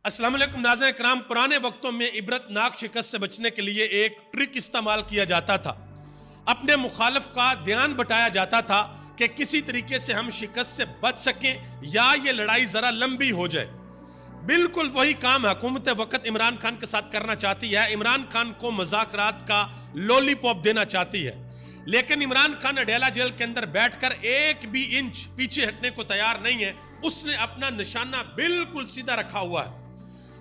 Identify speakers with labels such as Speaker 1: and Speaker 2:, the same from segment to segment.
Speaker 1: अस्सलाम वालेकुम नाज़रीन इकराम। पुराने वक्तों में इबरतनाक शिकस्त से बचने के लिए एक ट्रिक इस्तेमाल किया जाता था। अपने मुखालिफ का ध्यान बटाया जाता था कि किसी तरीके से हम शिकस्त से बच सकें या ये लड़ाई ज़रा लंबी हो जाए। बिल्कुल वही काम हुकूमत वक्त इमरान खान के साथ करना चाहती है। इमरान खान को मुज़ाकरात का लॉलीपॉप देना चाहती है, लेकिन इमरान खान अडेला जेल के अंदर बैठकर एक भी इंच पीछे हटने को तैयार नहीं है। उसने अपना निशाना बिल्कुल सीधा रखा हुआ है।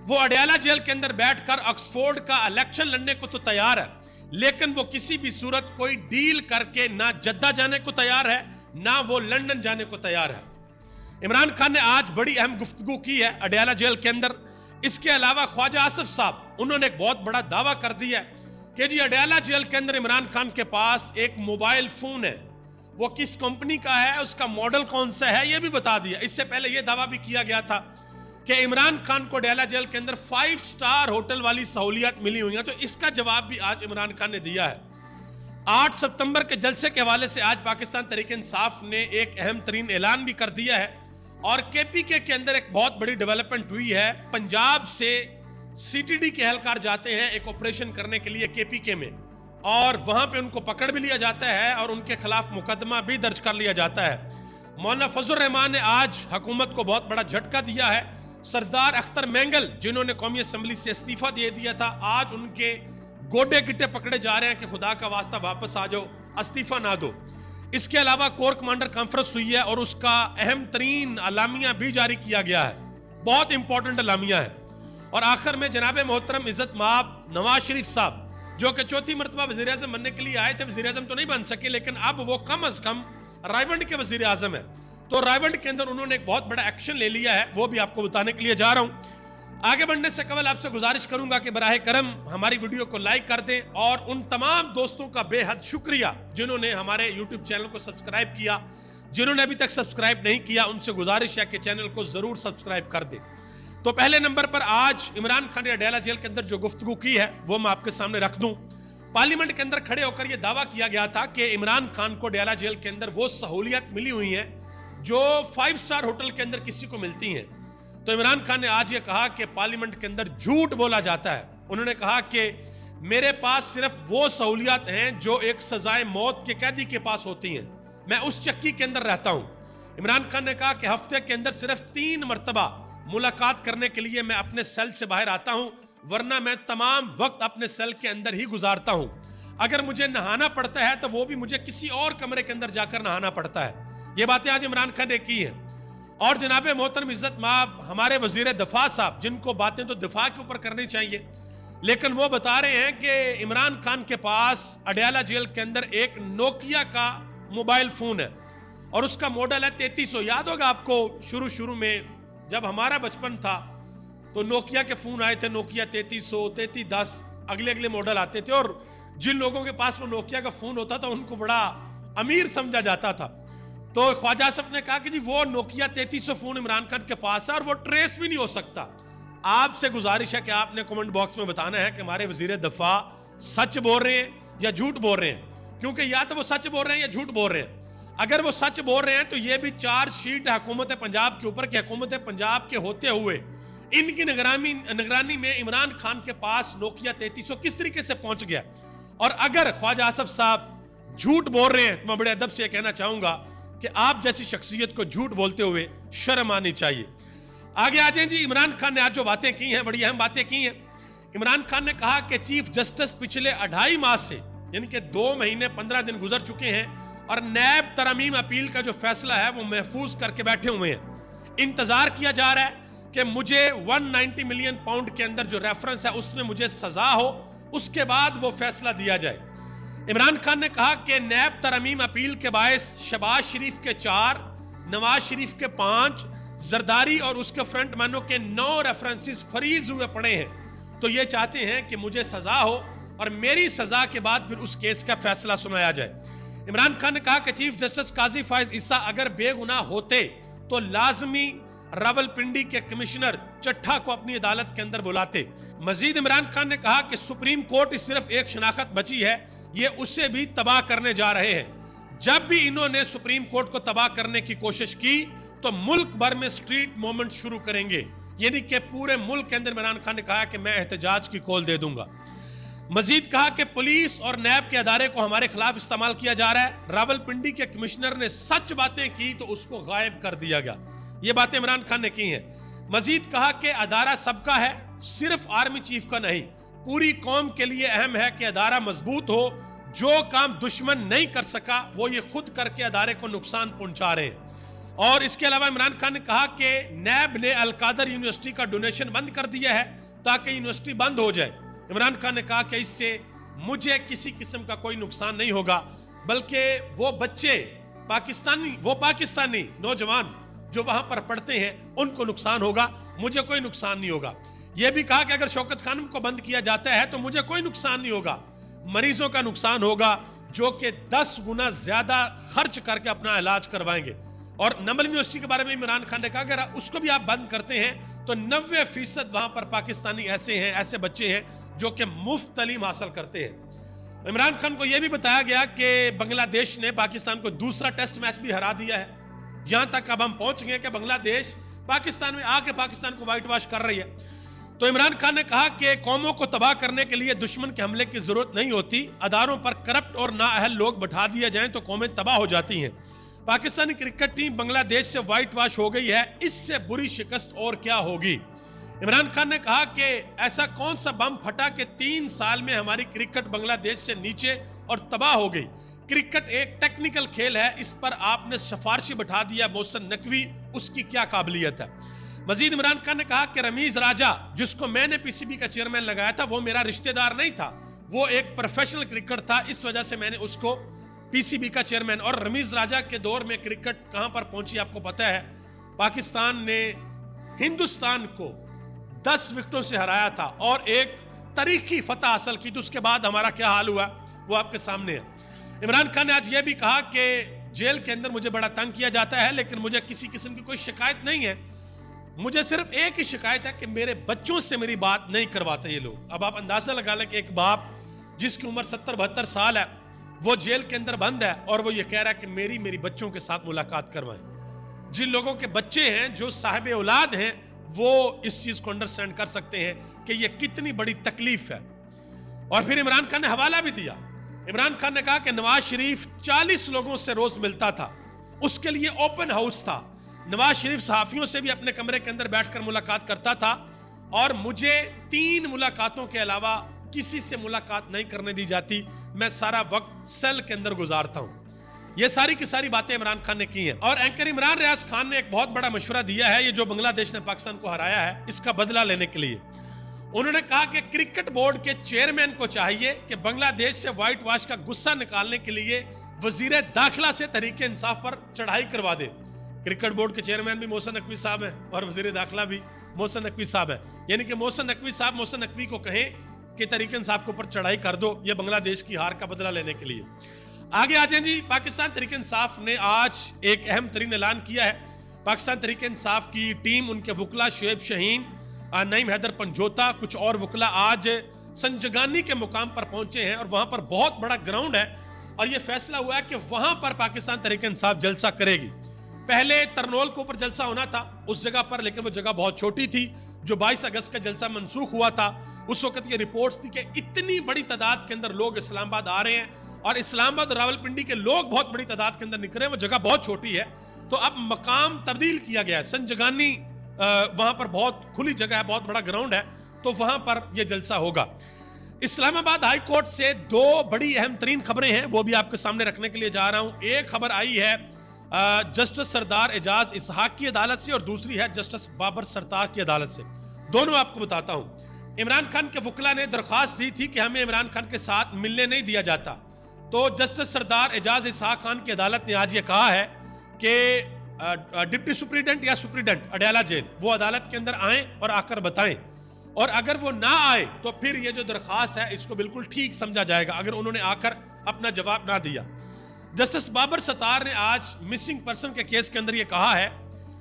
Speaker 1: वो अडेला जेल के अंदर बैठकर ऑक्सफोर्ड का इलेक्शन लड़ने को तो तैयार है, लेकिन वो किसी भी सूरत कोई डील करके ना जद्दा जाने को तैयार है, ना वो लंदन जाने को तैयार है। इमरान खान ने आज बड़ी अहम गुफ्तगू की है अडेला जेल के अंदर। इसके अलावा ख्वाजा आसिफ साहब उन्होंने एक बहुत बड़ा दावा कर दिया है कि जी अडेला जेल के अंदर इमरान खान के पास एक मोबाइल फोन है। वो किस कंपनी का है, उसका मॉडल कौन सा है, ये भी बता दिया। इससे पहले यह दावा भी किया गया था कि इमरान खान को अडेला जेल के अंदर 5 स्टार होटल वाली सहूलियत मिली हुई है। तो इसका जवाब भी आज इमरान खान ने दिया है। 8 सितंबर के जलसे के हवाले से आज पाकिस्तान तहरीक-ए-इंसाफ ने एक अहम तरीन ऐलान भी कर दिया है और केपीके के अंदर एक बहुत बड़ी डेवलपमेंट हुई है। पंजाब से सीटीडी के एहलकार जाते हैं एक ऑपरेशन करने के लिए केपीके में, और वहां पे उनको पकड़ भी लिया जाता है और उनके खिलाफ मुकदमा भी दर्ज कर लिया जाता है। मौलाना फजल रहमान ने आज हुकूमत को बहुत बड़ा झटका दिया है। सरदार अख्तर मेंगल जिन्होंने कौमी असम्बली से इस्तीफा दे दिया था, आज उनके गोडे गिट्टे पकड़े जा रहे हैं कि खुदा का वास्ता वापस आ जाओ, इस्तीफा ना दो। इसके अलावा कोर कमांडर कॉन्फ्रेंस हुई है और उसका अहम तरीन अलामिया भी जारी किया गया है। बहुत इंपॉर्टेंट अलामिया है। और आखिर में जनाब मोहतरम इज्जत माब नवाज शरीफ साहब, जो कि चौथी मरतबा वज़ीर आज़म बनने के लिए आए थे, वज़ीर आज़म तो नहीं बन सके, लेकिन अब वो कम अज कम रायवंड के वज़ीर आज़म है। तो रायवंड के अंदर उन्होंने एक बहुत बड़ा एक्शन ले लिया है, वो भी आपको बताने के लिए जा रहा हूं। आगे बढ़ने से कबल आपसे गुजारिश करूंगा कि बराह करम हमारी वीडियो को लाइक कर दें, और उन तमाम दोस्तों का बेहद शुक्रिया जिन्होंने हमारे यूट्यूब चैनल को सब्सक्राइब किया। जिन्होंने अभी तक सब्सक्राइब नहीं किया उनसे गुजारिश है कि चैनल को जरूर सब्सक्राइब कर दें। तो पहले नंबर पर आज इमरान खान ने अडेला जेल के अंदर जो गुफ्तगू की है वो मैं आपके सामने रख दूं। पार्लियामेंट के अंदर खड़े होकर यह दावा किया गया था कि इमरान खान को अडेला जेल के अंदर वो सहूलियत मिली हुई है जो 5 स्टार होटल के अंदर किसी को मिलती हैं। तो इमरान खान ने आज ये कहा कि पार्लियामेंट के अंदर झूठ बोला जाता है। उन्होंने कहा कि मेरे पास सिर्फ वो सहूलियत हैं जो एक सजाए मौत के कैदी के पास होती हैं, मैं उस चक्की के अंदर रहता हूं। इमरान खान ने कहा कि हफ्ते के अंदर सिर्फ 3 मरतबा मुलाकात करने के लिए मैं अपने सेल से बाहर आता हूं, वरना मैं तमाम वक्त अपने सेल के अंदर ही गुजारता हूं। अगर मुझे नहाना पड़ता है तो वो भी मुझे किसी और कमरे के अंदर जाकर नहाना पड़ता है। ये बातें आज इमरान खान ने की हैं। और जनाब मोहतरम इज्जत माब हमारे वजीर दफा साहब, जिनको बातें तो दफा के ऊपर करनी चाहिए, लेकिन वो बता रहे हैं कि इमरान खान के पास अडेला जेल के अंदर एक नोकिया का मोबाइल फोन है और उसका मॉडल है 3300। याद होगा आपको शुरू में जब हमारा बचपन था तो नोकिया के फोन आए थे, नोकिया 3300, 3310, अगले मॉडल आते थे, और जिन लोगों के पास वो नोकिया का फोन होता था उनको बड़ा अमीर समझा जाता था। तो ख्वाजा आसिफ ने कहा कि जी वो नोकिया 3300 फोन इमरान खान के पास है और वो ट्रेस भी नहीं हो सकता। आपसे गुजारिश है कि आपने कमेंट बॉक्स में बताना है कि हमारे वजीर दफा सच बोल रहे हैं या झूठ बोल रहे हैं, क्योंकि या तो वो सच बोल रहे हैं या झूठ बोल रहे हैं। अगर वो सच बोल रहे हैं तो ये भी चार्जशीट है हुकूमत पंजाब के ऊपर कि हुकूमत पंजाब के होते हुए इनकी निगरानी में इमरान खान के पास नोकिया 3300 किस तरीके से पहुंच गया। और अगर ख्वाजा आसिफ साहब झूठ बोल रहे हैं तो मैं बड़े अदब से कहना चाहूंगा कि आप जैसी शख्सियत को झूठ बोलते हुए शर्म आनी चाहिए। आगे आ जाए जी। इमरान खान ने आज जो बातें की हैं बड़ी अहम बातें की हैं। इमरान खान ने कहा कि चीफ जस्टिस पिछले 2.5 माह से, यानी कि 2 महीने 15 दिन गुजर चुके हैं, और नैब तरमीम अपील का जो फैसला है वो महफूज करके बैठे हुए हैं। इंतजार किया जा रहा है कि मुझे 190 मिलियन पाउंड के अंदर जो रेफरेंस है उसमें मुझे सजा हो, उसके बाद वो फैसला दिया जाए। इमरान खान ने कहा कि नैब तरमीम अपील के बायस शहबाज शरीफ के 4, नवाज शरीफ के 5, जरदारी और उसके फ्रंट मैनों के 9 रेफरेंसेस फरीज हुए पड़े हैं। तो ये चाहते हैं कि मुझे सजा हो और मेरी सजा के बाद फिर उस केस का फैसला सुनाया जाए। इमरान खान ने कहा कि चीफ जस्टिस काजी फायज ईसा अगर बेगुनाह होते तो लाजमी रावलपिंडी के कमिश्नर चट्ठा को अपनी अदालत के अंदर बुलाते। मजीद इमरान खान ने कहा कि सुप्रीम कोर्ट सिर्फ एक शनाख्त बची है, ये उसे भी तबाह करने जा रहे हैं। जब भी इन्होंने सुप्रीम कोर्ट को तबाह करने की कोशिश की तो मुल्क भर में स्ट्रीट मूवमेंट शुरू करेंगे। یعنی کہ پورے ملک کے اندر عمران خان نے کہا کہ میں احتجاج کی کال دے دوں گا. مزید کہا کہ پولیس اور نیب کے ادارے کو ہمارے خلاف استعمال کیا جا رہا ہے. راولپنڈی کے کمشنر نے سچ باتیں کی تو اس کو غائب کر دیا گیا. یہ باتیں عمران خان نے کی ہیں. مزید کہا کہ ادارہ سب کا ہے, صرف آرمی چیف کا نہیں. پوری قوم کے لیے اہم ہے کہ ادارہ مضبوط ہو. جو کام دشمن نہیں کر سکا وہ یہ خود کر کے ادارے کو نقصان پہنچا رہے ہیں. اور اس کے علاوہ عمران خان نے کہا کہ نیب نے القادر یونیورسٹی کا ڈونیشن بند کر دیا ہے تاکہ یونیورسٹی بند ہو جائے. عمران خان نے کہا کہ اس سے مجھے کسی قسم کا کوئی نقصان نہیں ہوگا, بلکہ وہ بچے پاکستانی نوجوان جو وہاں پر پڑھتے ہیں ان کو نقصان ہوگا, مجھے کوئی نقصان نہیں ہوگا. یہ بھی کہا کہ اگر شوکت خانم کو بند کیا جاتا ہے تو مجھے کوئی نقصان نہیں ہوگا, مریضوں کا نقصان ہوگا جو کہ 10 گنا زیادہ خرچ کر کے اپنا علاج کروائیں گے. اور نمل یونیورسٹی کے بارے میں عمران خان نے کہا کہ اگر اس کو بھی آپ بند کرتے ہیں تو 90% وہاں پر پاکستانی ایسے بچے ہیں جو کہ مفت تعلیم حاصل کرتے ہیں. عمران خان کو یہ بھی بتایا گیا کہ بنگلہ دیش نے پاکستان کو دوسرا ٹیسٹ میچ بھی ہرا دیا ہے. یہاں تک اب ہم پہنچ گئے کہ بنگلہ دیش پاکستان میں آ کے پاکستان کو وائٹ واش کر رہی ہے. تو عمران خان نے کہا کہ قوموں کو تباہ کرنے کے لیے دشمن کے حملے کی ضرورت نہیں ہوتی, اداروں پر کرپٹ اور نااہل لوگ بٹھا دیے جائیں تو قومیں تباہ ہو جاتی ہیں. پاکستانی کرکٹ ٹیم بنگلہ دیش سے وائٹ واش ہو گئی ہے, اس سے بری شکست اور کیا ہوگی. عمران خان نے کہا کہ ایسا کون سا بم پھٹا کہ 3 سال میں ہماری کرکٹ بنگلہ دیش سے نیچے اور تباہ ہو گئی. کرکٹ ایک ٹیکنیکل کھیل ہے, اس پر آپ نے سفارشی بٹھا دیا محسن نقوی, اس کی کیا قابلیت ہے. مزید عمران خان نے کہا کہ رمیز راجہ جس کو میں نے پی سی بی کا چیئرمین لگایا تھا وہ میرا رشتہ دار نہیں تھا, وہ ایک پروفیشنل کرکٹ تھا, اس وجہ سے میں نے اس کو پی سی بی کا چیئرمین. اور رمیز راجہ کے دور میں کرکٹ کہاں پر پہنچی آپ کو پتہ ہے, پاکستان نے ہندوستان کو 10 وکٹوں سے ہرایا تھا اور ایک تاریخی فتح حاصل کی. تو اس کے بعد ہمارا کیا حال ہوا وہ آپ کے سامنے ہے. عمران خان نے آج یہ بھی کہا کہ جیل کے اندر مجھے بڑا تنگ کیا جاتا ہے لیکن مجھے کسی قسم کی کوئی شکایت نہیں ہے, مجھے صرف ایک ہی شکایت ہے کہ میرے بچوں سے میری بات نہیں کرواتے یہ لوگ. اب آپ اندازہ لگا لیں کہ ایک باپ جس کی عمر 70-72 سال ہے وہ جیل کے اندر بند ہے اور وہ یہ کہہ رہا ہے کہ میری بچوں کے ساتھ ملاقات کروائیں. جن لوگوں کے بچے ہیں جو صاحب اولاد ہیں وہ اس چیز کو انڈرسٹینڈ کر سکتے ہیں کہ یہ کتنی بڑی تکلیف ہے. اور پھر عمران خان نے حوالہ بھی دیا. عمران خان نے کہا کہ نواز شریف 40 لوگوں سے روز ملتا تھا, اس کے لیے اوپن ہاؤس تھا. نواز شریف صحافیوں سے بھی اپنے کمرے کے اندر بیٹھ کر ملاقات کرتا تھا اور مجھے 3 ملاقاتوں کے علاوہ کسی سے ملاقات نہیں کرنے دی جاتی, میں سارا وقت سیل کے اندر گزارتا ہوں. یہ ساری کی ساری باتیں عمران خان نے کی ہیں. اور اینکر عمران ریاض خان نے ایک بہت بڑا مشورہ دیا ہے, یہ جو بنگلہ دیش نے پاکستان کو ہرایا ہے اس کا بدلہ لینے کے لیے. انہوں نے کہا کہ کرکٹ بورڈ کے چیئرمین کو چاہیے کہ بنگلہ دیش سے وائٹ واش کا غصہ نکالنے کے لیے وزیر داخلہ سے تحریک انصاف پر چڑھائی کروا دے. کرکٹ بورڈ کے چیئرمین بھی محسن نقوی صاحب ہیں اور وزیر داخلہ بھی محسن نقوی صاحب ہیں, یعنی کہ محسن نقوی صاحب محسن نقوی کو کہیں کہ تحریک انصاف کے اوپر چڑھائی کر دو, یہ بنگلہ دیش کی ہار کا بدلہ لینے کے لیے. آگے آ جائیں جی. پاکستان تحریک انصاف نے آج ایک اہم ترین اعلان کیا ہے. پاکستان تحریک انصاف کی ٹیم, ان کے وکلا شعیب شہین, نعیم حیدر پنجوتا, کچھ اور وکلا آج سنجگانی کے مقام پر پہنچے ہیں اور وہاں پر بہت بڑا گراؤنڈ ہے اور یہ فیصلہ ہوا ہے کہ وہاں پر پاکستان تحریک انصاف جلسہ کرے گی. پہلے ترنول کے اوپر جلسہ ہونا تھا اس جگہ پر, لیکن وہ جگہ بہت چھوٹی تھی. جو 22 اگست کا جلسہ منسوخ ہوا تھا اس وقت یہ رپورٹس تھی کہ اتنی بڑی تعداد کے اندر لوگ اسلام آباد آ رہے ہیں اور اسلام آباد اور راولپنڈی کے لوگ بہت بڑی تعداد کے اندر نکلے ہیں, وہ جگہ بہت چھوٹی ہے. تو اب مقام تبدیل کیا گیا ہے. سنجگانی وہاں پر بہت کھلی جگہ ہے, بہت بڑا گراؤنڈ ہے, تو وہاں پر یہ جلسہ ہوگا. اسلام آباد ہائی کورٹ سے 2 بڑی اہم ترین خبریں ہیں, وہ بھی آپ کے سامنے رکھنے کے لیے جا رہا ہوں. ایک خبر آئی ہے جسٹس سردار اعجاز اسحاق کی عدالت سے اور دوسری ہے جسٹس بابر سرتار کی عدالت سے. دونوں آپ کو بتاتا ہوں. عمران خان کے وکلا نے درخواست دی تھی کہ ہمیں عمران خان کے ساتھ ملنے نہیں دیا جاتا, تو جسٹس سردار اعجاز اسحاق خان کی عدالت نے آج یہ کہا ہے کہ ڈپٹی سپریڈنٹ یا سپریڈنٹ اڈیالہ جیل وہ عدالت کے اندر آئیں اور آ کر بتائیں, اور اگر وہ نہ آئے تو پھر یہ جو درخواست ہے اس کو بالکل ٹھیک سمجھا جائے گا اگر انہوں نے آ کر اپنا جواب نہ دیا. جسٹس بابر ستار نے آج مسنگ پرسن کے کیس کے اندر یہ کہا ہے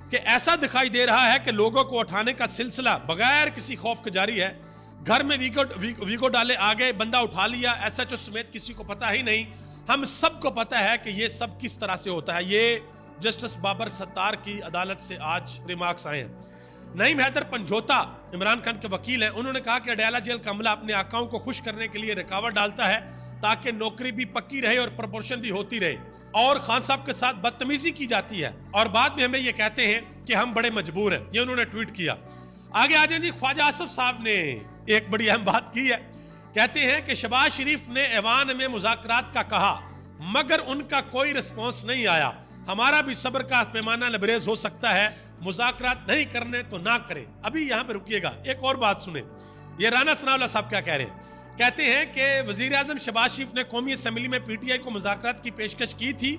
Speaker 1: کہ ایسا دکھائی دے رہا ہے کہ لوگوں کو اٹھانے کا سلسلہ بغیر کسی خوف کے جاری ہے. گھر میں ویگو ڈالے آگے, بندہ اٹھا لیا, ایس ایچ او سمیت کسی کو پتہ ہی نہیں. ہم سب کو پتہ ہے کہ یہ سب کس طرح سے ہوتا ہے. یہ جسٹس بابر ستار کی عدالت سے آج ریمارکس آئے ہیں. नईम हैदर पंजोता इमरान खान के वकील हैं, उन्होंने कहा कि अडयाला जेल का अमला अपने आकाओं को खुश करने के लिए रुकावट डालता है ताकि नौकरी भी पक्की रहे और प्रमोशन भी होती रहे, और खान साहब के साथ बदतमीजी की जाती है और बाद में हमें ये कहते हैं कि हम बड़े मजबूर हैं। ये उन्होंने ट्वीट किया। आगे आ जाए जी, ख्वाजा आसिफ साहब ने एक बड़ी अहम बात की है। कहते हैं कि शहबाज शरीफ ने ऐवान में मुज़ाकरात का कहा मगर उनका कोई रिस्पॉन्स नहीं आया। हमारा भी सब्र का पैमाना लबरेज हो सकता है, मुज़ाकरात नहीं करने तो ना करें। अभी यहाँ पे रुकिएगा, एक और बात सुने। ये राना सनाउल्लाह साहब क्या कह रहे हैं। कहते हैं कि वज़ीर आज़म शहबाज शरीफ ने कौमी असम्बली में पीटीआई को मुज़ाकरात की पेशकश की थी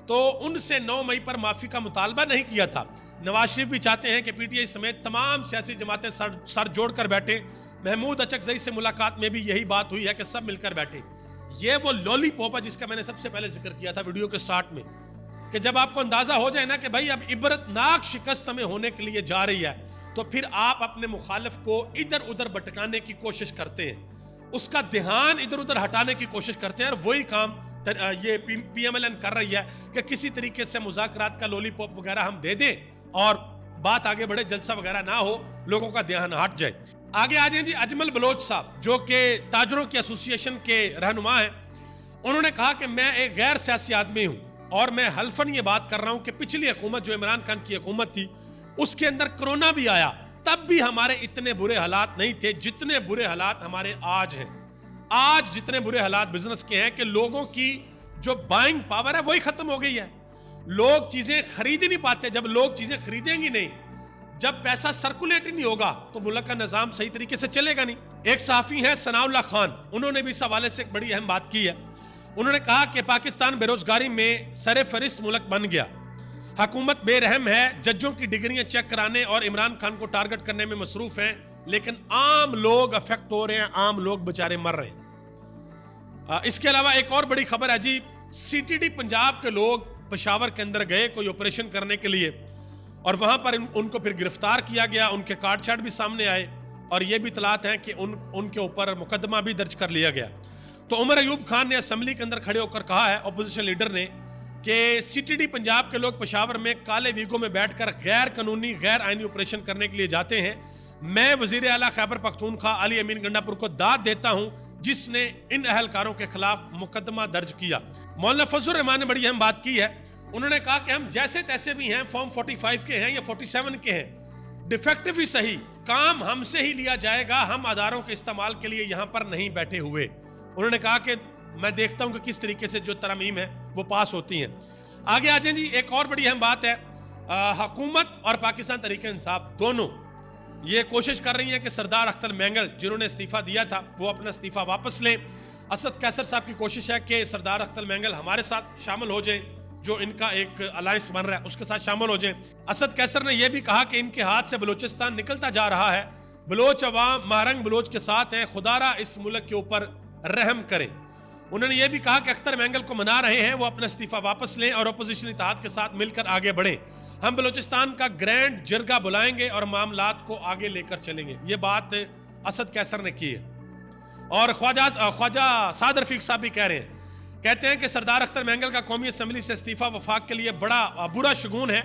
Speaker 1: तो उनसे 9 मई पर माफ़ी का मुतालबा नहीं किया था। नवाज शरीफ भी चाहते हैं कि पीटीआई समेत तमाम सियासी जमातें सर जोड़ कर बैठे। महमूद अचकज़ई से मुलाकात में भी यही बात हुई है कि सब मिलकर बैठे। ये वो लॉलीपॉप है जिसका मैंने सबसे पहले जिक्र किया था वीडियो के स्टार्ट में, कि जब आपको अंदाजा हो जाए ना कि भाई अब इबरतनाक शिकस्त हमें होने के लिए जा रही है, तो फिर आप अपने मुखालिफ को इधर उधर भटकाने की कोशिश करते हैं, उसका ध्यान इधर उधर हटाने की कोशिश करते हैं। और वही काम ये पीएमएलएन कर रही है कि किसी तरीके से मुज़ाकरात का लॉलीपॉप वगैरह हम दे दें और बात आगे बढ़े, जलसा वगैरह ना हो, लोगों का ध्यान हट जाए। आगे आ जाए जी, अजमल बलोच साहब जो कि ताजरों की एसोसिएशन के रहनुमा हैं, उन्होंने कहा कि मैं एक गैर सियासी आदमी हूं और मैं हल्फन ये बात कर रहा हूं कि पिछली हुकूमत जो इमरान खान की हुकूमत थी उसके अंदर कोरोना भी आया, तब भी हमारे इतने बुरे हालात नहीं थे जितने बुरे हालात हमारे आज हैं। आज जितने बुरे हालात बिजनेस के हैं कि लोगों की जो बाइंग पावर है वही खत्म हो गई है। लोग चीजें खरीद ही नहीं पाते। जब लोग चीजें खरीदेंगी नहीं, जब पैसा सर्कुलेट ही नहीं होगा, तो मुल्क का निजाम सही तरीके से चलेगा नहीं। एक सहाफी है सनाउल्लाह खान, उन्होंने भी इस हवाले से एक बड़ी अहम बात की है। उन्होंने कहा कि पाकिस्तान बेरोजगारी में सरे फरिस्त मुल्क बन गया, हुकूमत बेरहम है, जजों की डिग्रियां चेक कराने और इमरान खान को टारगेट करने में मसरूफ हैं, लेकिन आम लोग अफेक्ट हो रहे हैं, आम लोग बेचारे मर रहे हैं। इसके अलावा एक और बड़ी खबर है जी, सीटीडी पंजाब के लोग पेशावर के अंदर गए कोई ऑपरेशन करने के लिए और वहां पर उनको फिर गिरफ्तार किया गया, उनके कार्ड शार्ट भी सामने आए और ये भी इतलात हैं कि उनके ऊपर मुकदमा भी दर्ज कर लिया गया। तो उमर अयूब खान ने असेंबली के अंदर खड़े होकर कहा है, अपोजिशन लीडर ने, कि सीटीडी पंजाब के लोग पेशावर में काले वीगो में बैठकर गैर कानूनी गैर आईनी ऑपरेशन करने के लिए जाते हैं। मैं वजीर आला खैबर पख्तूनख्वा अली अमीन गंडापुर को दाद देता हूं जिसने इन अहलकारों के खिलाफ मुकदमा दर्ज किया। मौलाना फजलुर रहमान ने बड़ी अहम बात की है। उन्होंने कहा कि हम जैसे तैसे भी हैं, फॉर्म 45 के हैं या 47 के हैं, डिफेक्टिव ही सही, काम हमसे ही लिया जाएगा, हम अदारों के इस्तेमाल के लिए यहाँ पर नहीं बैठे हुए। उन्होंने कहा कि मैं देखता हूं कि किस तरीके से जो तरमीम है वो पास होती हैं। आगे आ जाए जी, एक और बड़ी अहम बात है, हुकूमत और पाकिस्तान तहरीक इंसाफ दोनों ये कोशिश कर रही हैं कि सरदार अख्तर मैंगल जिन्होंने इस्तीफा दिया था वो अपना इस्तीफा वापस लें। असद कैसर साहब की कोशिश है कि सरदार अख्तर मैंगल हमारे साथ शामिल हो जाए, जो इनका एक अलायंस बन रहा है उसके साथ शामिल हो जाए। असद कैसर ने यह भी कहा कि इनके हाथ से बलूचिस्तान निकलता जा रहा है, बलोच अवाम महारंग बलोच के साथ हैं, खुदारा इस मुल्क के ऊपर रहम करें। उन्होंने यह भी कहा कि अख्तर मैंगल को मना रहे हैं वो अपना इस्तीफा वापस लें और अपोजिशन इत्तेहाद के साथ मिलकर आगे बढ़ें। हम बलूचिस्तान का ग्रैंड जरगा बुलाएंगे और मामलात को आगे लेकर चलेंगे। ये बात असद कैसर ने की है। और ख्वाजा साद रफीक साहब भी कह रहे हैं, कहते हैं कि सरदार अख्तर मैंगल का कौमी असम्बली से इस्तीफा वफाक के लिए बड़ा बुरा शगुन है।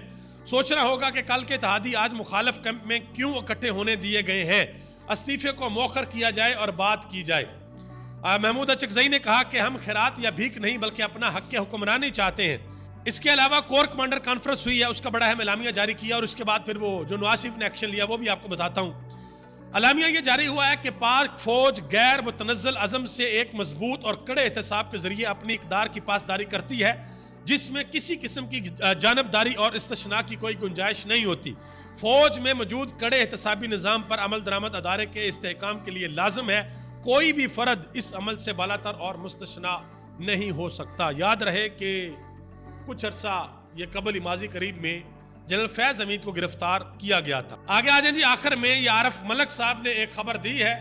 Speaker 1: सोचना होगा कि कल के इत्तेहादी आज मुखालिफ कैंप में क्यों इकट्ठे होने दिए गए हैं। इस्तीफे को मौखर किया जाए और बात की जाए। महमूद अचकज़ई ने कहा कि हम खैरात या भीख नहीं बल्कि अपना हक के हुक्मरानी चाहते हैं। इसके अलावा कोर कमांडर कॉन्फ्रेंस हुई है, उसका बड़ा अहम एलामिया जारी किया और उसके बाद फिर वो जो नवाज शरीफ ने एक्शन लिया वो भी आपको बताता हूँ। एलामिया ये जारी हुआ है कि पाक फौज गैर मुतनज़्ज़ल अज़म से एक मजबूत और कड़े एहतसाब के जरिए अपनी इक़दार की पासदारी करती है जिसमें किसी किस्म की जानबदारी और इस्तिश्ना की कोई गुंजाइश नहीं होती। फौज में मौजूद कड़े एहतसाबी निज़ाम पर अमल दरामद अदारे के इस्तेहकाम के लिए लाजम है, कोई भी फर्द इस अमल से बालातर और मुस्तस्ना नहीं हो सकता। याद रहे कि कुछ अरसा ये कबल माजी करीब में जनरल फैज हमीद को गिरफ्तार किया गया था। आगे आ जाए जी, आखिर में ये आरिफ मलिक साहब ने एक खबर दी है,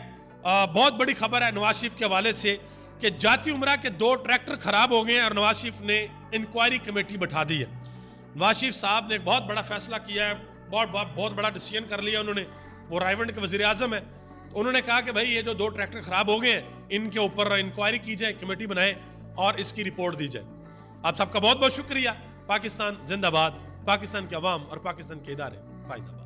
Speaker 1: बहुत बड़ी खबर है नवाज शरीफ के हवाले से, कि जाती उमरा के 2 ट्रैक्टर खराब हो गए हैं और नवाज शरीफ ने इंक्वायरी कमेटी बैठा दी है। नवाज शरीफ साहब ने एक बहुत बड़ा फैसला किया है, बहुत बड़ा डिसीजन कर लिया उन्होंने। वो रायवंड के वजीर आजम है, तो उन्होंने कहा कि भाई ये जो 2 ट्रैक्टर खराब हो गए हैं इनके ऊपर इंक्वायरी की जाए, कमेटी बनाए और इसकी रिपोर्ट दी जाए। आप सबका बहुत बहुत शुक्रिया। पाकिस्तान जिंदाबाद, पाकिस्तान के अवाम और पाकिस्तान के इदारे पाइंदा।